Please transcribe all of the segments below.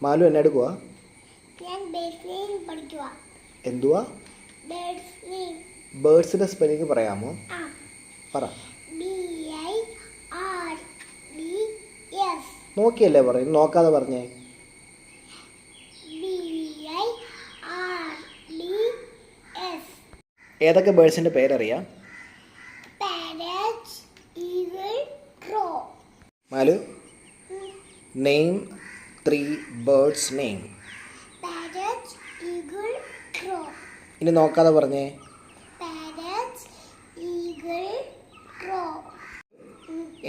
മാലു എന്നെ എടുക്കുക. എന്തുവാ? ബേർഡ്സിന്റെ സ്പെല്ലിംഗ് പറയാമോ? പറ. നോക്കിയല്ലേ പറയും, നോക്കാതെ പറഞ്ഞേ. ഏതൊക്കെ ബേർഡ്സിന്റെ പേരറിയാം? Malu, name 3 birds name. ഇനി നോക്കാതെ പറഞ്ഞേ.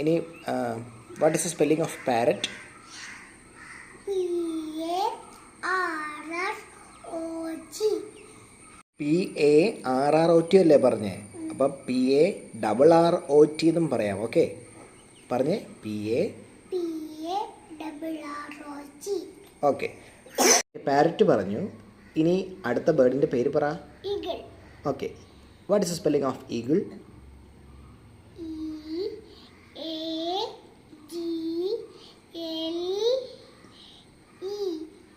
ഇനി what is the spelling of parrot? PARROT അല്ലേ പറഞ്ഞേ? അപ്പം PARROT എന്നും പറയാം. ഓക്കെ, പറഞ്ഞേ. ഓക്കെ, പാരറ്റ് പറഞ്ഞു. ഇനി അടുത്ത ബേർഡിൻ്റെ പേര് പറ. Okay, what is the spelling of eagle?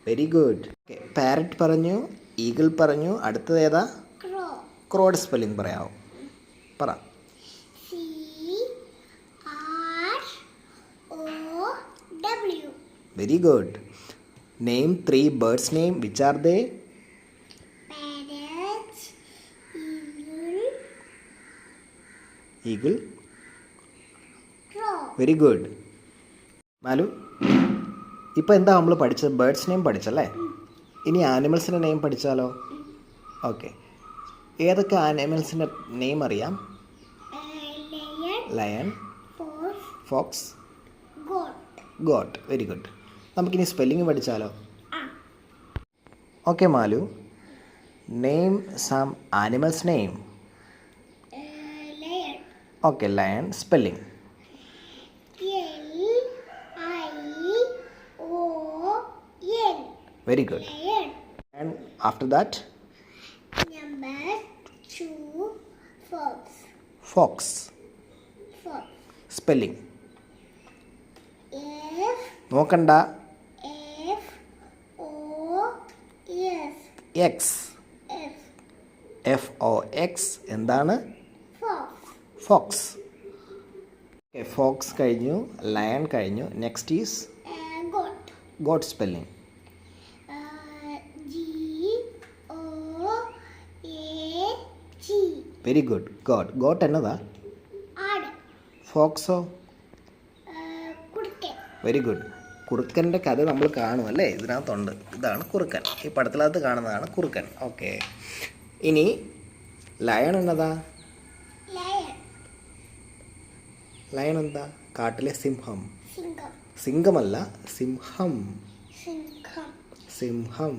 Very good. Okay, parrot പറഞ്ഞു, ഈഗിൾ പറഞ്ഞു, അടുത്തത് ഏതാ? ക്രോയുടെ സ്പെല്ലിംഗ് പറയാമോ? പറ. Very good. Name 3 birds name. Which are they? Eagle. Very good. Malu, ഇപ്പോൾ എന്താ നമ്മൾ പഠിച്ചത്? ബേർഡ്സ് നെയിം പഠിച്ചല്ലേ? ഇനി ആനിമൽസിൻ്റെ നെയിം പഠിച്ചാലോ? ഓക്കെ, ഏതൊക്കെ ആനിമൽസിൻ്റെ നെയിം അറിയാം? Lion, fox, goat. Very good. നമുക്കിനി സ്പെല്ലിംഗ് പഠിച്ചാലോ? Okay Malu, name some animals name. Okay, lion. Spelling? Very good. And after that? Number 2, fox. Fox. Spelling? F. നോക്കണ്ട. X. FOX. എന്താണ്? Fox. Okay, fox കഴിഞ്ഞു, lion കഴിഞ്ഞു. Next is? Goat. Goat spelling? GOAT. Very good. Goat. Goat എന്നതാ? ആട്. ഫോക്സോ? കുറുക്കൻ. Very good. കുറുക്കൻ്റെ കഥ നമ്മൾ കാണും അല്ലേ? ഇതിനകത്തുണ്ട്. ഇതാണ് കുറുക്കൻ. ഈ പടത്തിനകത്ത് കാണുന്നതാണ് കുറുക്കൻ. ഓക്കെ, ഇനി ലയൺ എന്നതാ? ലയൺ എന്താ? കാട്ടിലെ സിംഹം. സിംഹമല്ല, സിംഹം. സിംഹം.